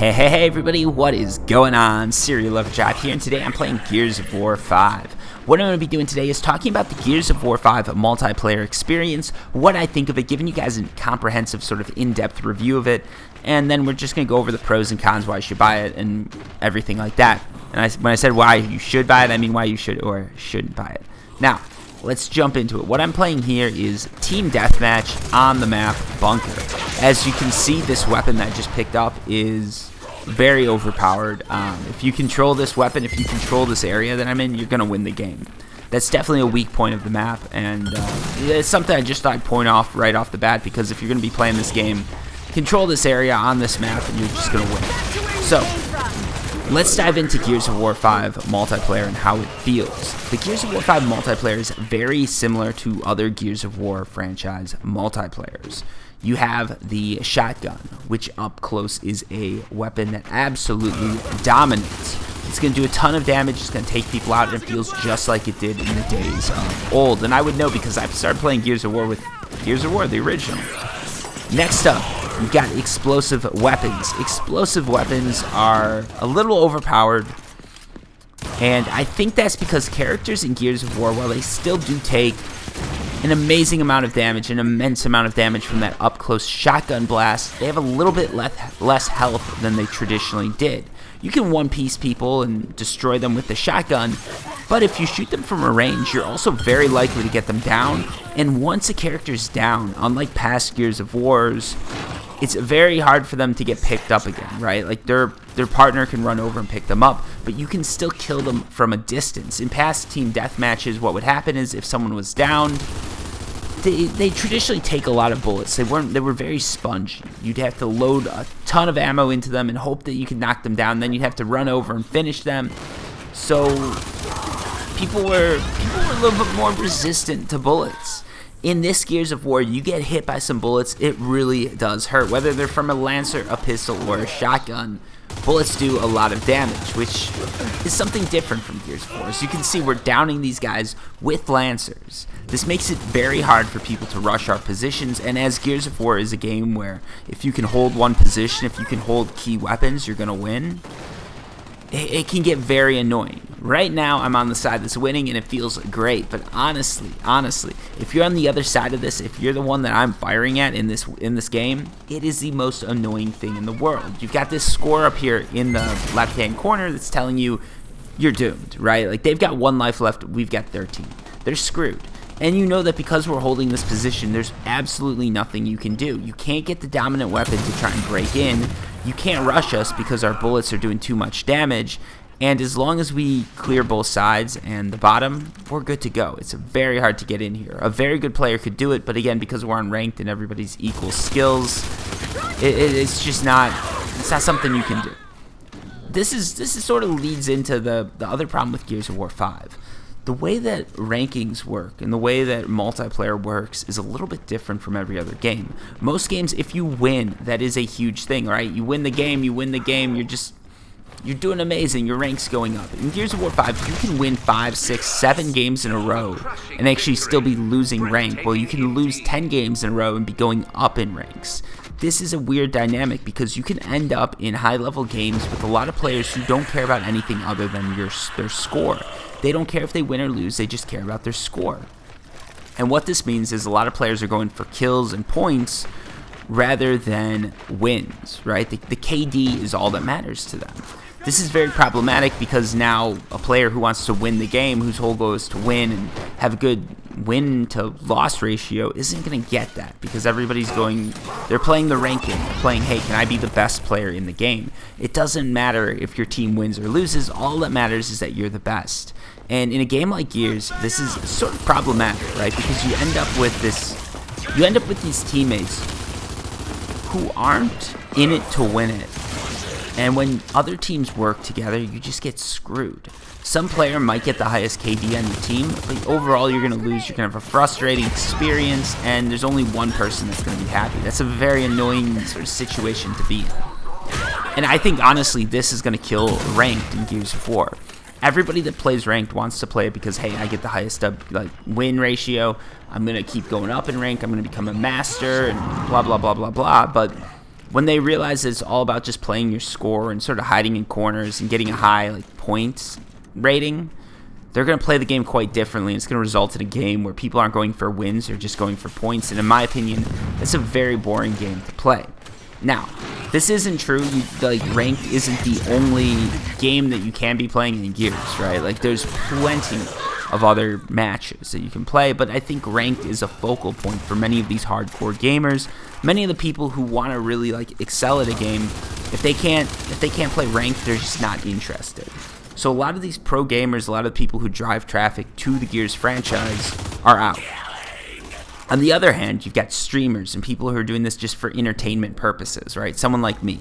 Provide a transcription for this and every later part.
Hey everybody, what is going on? Serial Lover Jive here, and today I'm playing Gears of War 5. What I'm going to be doing today is talking about the Gears of War 5 multiplayer experience, what I think of it, giving you guys a comprehensive sort of in-depth review of it, and then we're just going to go over the pros and cons, why you should buy it, and everything like that. And when I said why you should buy it, I mean why you should or shouldn't buy it. Now, let's jump into it. What I'm playing here is Team Deathmatch on the map Bunker. As you can see, this weapon that I just picked up is very overpowered. If you control this weapon, if you control this area that I'm in, you're going to win the game. That's definitely a weak point of the map, and it's something I just thought I'd point off right off the bat, because if you're going to be playing this game, control this area on this map and you're just going to win. So, let's dive into Gears of War 5 multiplayer and how it feels. The Gears of War 5 multiplayer is very similar to other Gears of War franchise multiplayers. You have the shotgun, which up close is a weapon that absolutely dominates. It's going to do a ton of damage, it's going to take people out, and it feels just like it did in the days of old. And I would know because I've started playing Gears of War with Gears of War, the original. Next up, you've got explosive weapons. Explosive weapons are a little overpowered, and I think that's because characters in Gears of War, while they still do take an amazing amount of damage, an immense amount of damage from that up-close shotgun blast, they have a little bit less health than they traditionally did. You can one-piece people and destroy them with the shotgun, but if you shoot them from a range, you're also very likely to get them down, and once a character's down, unlike past Gears of Wars, it's very hard for them to get picked up again, right? Like, their partner can run over and pick them up, but you can still kill them from a distance. In past team deathmatches, what would happen is if someone was down, they traditionally take a lot of bullets. They were very spongy. You'd have to load a ton of ammo into them and hope that you could knock them down. Then you'd have to run over and finish them. So people were a little bit more resistant to bullets. In this Gears of War, you get hit by some bullets, it really does hurt. Whether they're from a Lancer, a pistol, or a shotgun, bullets do a lot of damage, which is something different from Gears of War. As you can see, we're downing these guys with Lancers. This makes it very hard for people to rush our positions, and as Gears of War is a game where if you can hold one position, if you can hold key weapons, you're going to win, it can get very annoying. Right now, I'm on the side that's winning, and it feels great. But honestly, if you're on the other side of this, if you're the one that I'm firing at in this game, it is the most annoying thing in the world. You've got this score up here in the left-hand corner that's telling you you're doomed, right? Like, they've got 1 life left, we've got 13. They're screwed. And you know that because we're holding this position, there's absolutely nothing you can do. You can't get the dominant weapon to try and break in. You can't rush us because our bullets are doing too much damage. And as long as we clear both sides and the bottom, we're good to go. It's very hard to get in here. A very good player could do it, but again, because we're unranked and everybody's equal skills, it's just not something you can do. This is sort of leads into the other problem with Gears of War 5. The way that rankings work and the way that multiplayer works is a little bit different from every other game. Most games, if you win, that is a huge thing, right? You win the game, you're doing amazing, your rank's going up. In Gears of War 5, you can win 5, 6, 7 games in a row and actually still be losing rank. Well, you can lose 10 games in a row and be going up in ranks. This is a weird dynamic because you can end up in high-level games with a lot of players who don't care about anything other than their score. They don't care if they win or lose, they just care about their score. And what this means is a lot of players are going for kills and points rather than wins, right? The KD is all that matters to them. This is very problematic because now a player who wants to win the game, whose whole goal is to win and have a good win-to-loss ratio, isn't going to get that because they're playing the ranking. They're playing, hey, can I be the best player in the game? It doesn't matter if your team wins or loses. All that matters is that you're the best. And in a game like Gears, this is sort of problematic, right? Because you end up with these teammates who aren't in it to win it. And when other teams work together, you just get screwed. Some player might get the highest KD on your team, but overall you're going to lose. You're going to have a frustrating experience, and there's only one person that's going to be happy. That's a very annoying sort of situation to be in. And I think, honestly, this is going to kill ranked in Gears of War. Everybody that plays ranked wants to play it because, hey, I get the highest win ratio. I'm going to keep going up in rank. I'm going to become a master and blah, blah, blah, blah, blah. But when they realize that it's all about just playing your score and sort of hiding in corners and getting a high like points rating, they're going to play the game quite differently. It's going to result in a game where people aren't going for wins, they're just going for points. And in my opinion, that's a very boring game to play. Now, this isn't true. Like, ranked isn't the only game that you can be playing in Gears, right? Like, there's plenty of other matches that you can play, but I think ranked is a focal point for many of these hardcore gamers. Many of the people who want to really like excel at a game, if they can't play ranked, they're just not interested. So a lot of these pro gamers, a lot of the people who drive traffic to the Gears franchise are out. On the other hand, you've got streamers and people who are doing this just for entertainment purposes, right? Someone like me.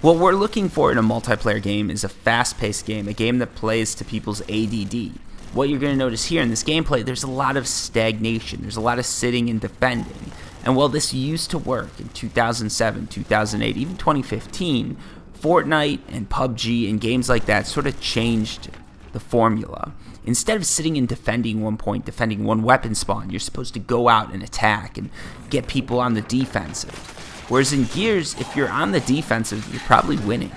What we're looking for in a multiplayer game is a fast-paced game, a game that plays to people's ADD. What you're going to notice here in this gameplay, there's a lot of stagnation. There's a lot of sitting and defending. And while this used to work in 2007, 2008, even 2015, Fortnite and PUBG and games like that sort of changed the formula. Instead of sitting and defending one point, defending one weapon spawn, you're supposed to go out and attack and get people on the defensive. Whereas in Gears, if you're on the defensive, you're probably winning.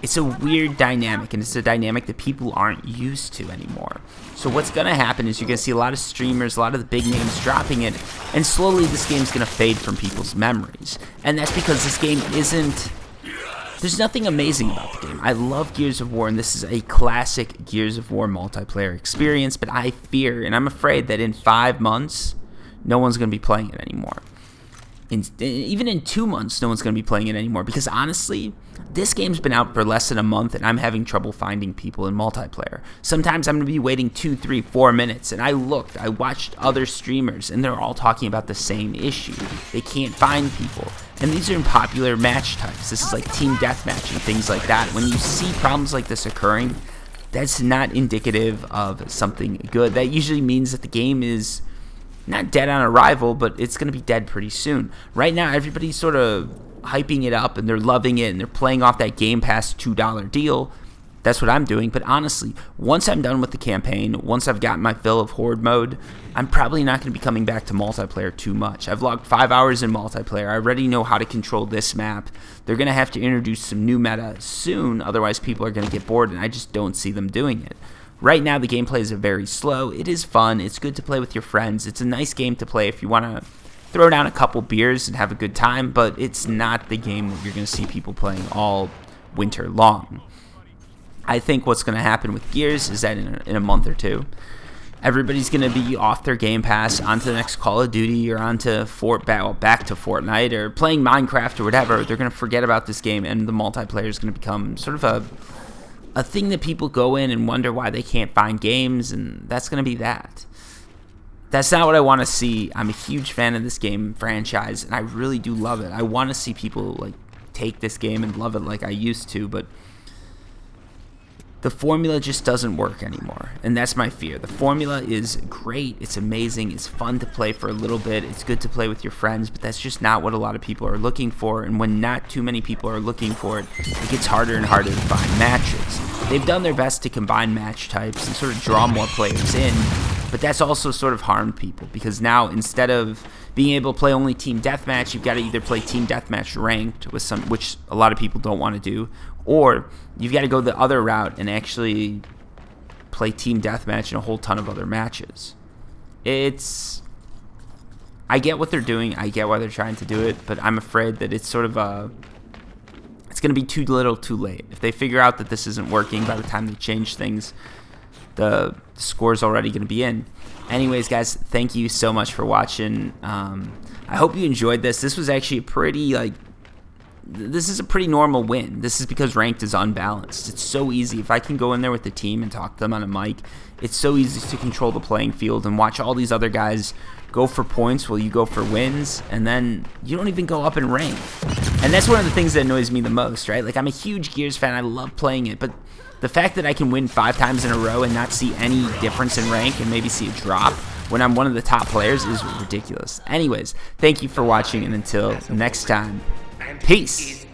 It's a weird dynamic, and it's a dynamic that people aren't used to anymore. So what's going to happen is you're going to see a lot of streamers, a lot of the big names dropping it, and slowly this game's going to fade from people's memories. And that's because this game isn't... There's nothing amazing about the game. I love Gears of War, and this is a classic Gears of War multiplayer experience, but I fear, and I'm afraid that in 5 months, no one's going to be playing it anymore. Even in 2 months, no one's going to be playing it anymore, because honestly, this game's been out for less than a month, and I'm having trouble finding people in multiplayer. Sometimes I'm going to be waiting 2, 3, 4 minutes, and I watched other streamers, and they're all talking about the same issue. They can't find people. And these are in popular match types. This is like team deathmatch and things like that. When you see problems like this occurring, that's not indicative of something good. That usually means that the game is not dead on arrival, but it's going to be dead pretty soon. Right now, everybody's sort of hyping it up, and they're loving it, and they're playing off that Game Pass $2 deal. That's what I'm doing. But honestly, once I'm done with the campaign, once I've gotten my fill of horde mode, I'm probably not going to be coming back to multiplayer too much. I've logged 5 hours in multiplayer. I already know how to control this map. They're going to have to introduce some new meta soon, otherwise people are going to get bored, and I just don't see them doing it. Right now, the gameplay is very slow. It is fun. It's good to play with your friends. It's a nice game to play if you want to throw down a couple beers and have a good time, but it's not the game that you're going to see people playing all winter long. I think what's going to happen with Gears is that in a month or two, everybody's going to be off their Game Pass onto the next Call of Duty or onto back to Fortnite or playing Minecraft or whatever. They're going to forget about this game, and the multiplayer is going to become sort of a thing that people go in and wonder why they can't find games, and that's going to be that. That's not what I want to see. I'm a huge fan of this game franchise, and I really do love it. I want to see people like take this game and love it like I used to, but the formula just doesn't work anymore, and that's my fear. The formula is great, it's amazing, it's fun to play for a little bit, it's good to play with your friends, but that's just not what a lot of people are looking for, and when not too many people are looking for it, it gets harder and harder to find matches. They've done their best to combine match types and sort of draw more players in, but that's also sort of harmed people, because now instead of being able to play only team deathmatch, you've got to either play team deathmatch ranked, which a lot of people don't want to do, or you've got to go the other route and actually play team deathmatch and a whole ton of other matches. I get what they're doing, I get why they're trying to do it, but I'm afraid that it's sort of it's going to be too little too late. If they figure out that this isn't working by the time they change things, the score's already going to be in. Anyways, guys, thank you so much for watching. I hope you enjoyed this. This was actually this is a pretty normal win. This is because ranked is unbalanced. It's so easy. If I can go in there with the team and talk to them on a mic, it's so easy to control the playing field and watch all these other guys go for points while you go for wins, and then you don't even go up in rank. And that's one of the things that annoys me the most, right? Like, I'm a huge Gears fan. I love playing it, but the fact that I can win 5 times in a row and not see any difference in rank and maybe see a drop when I'm one of the top players is ridiculous. Anyways, thank you for watching, and until next time, peace.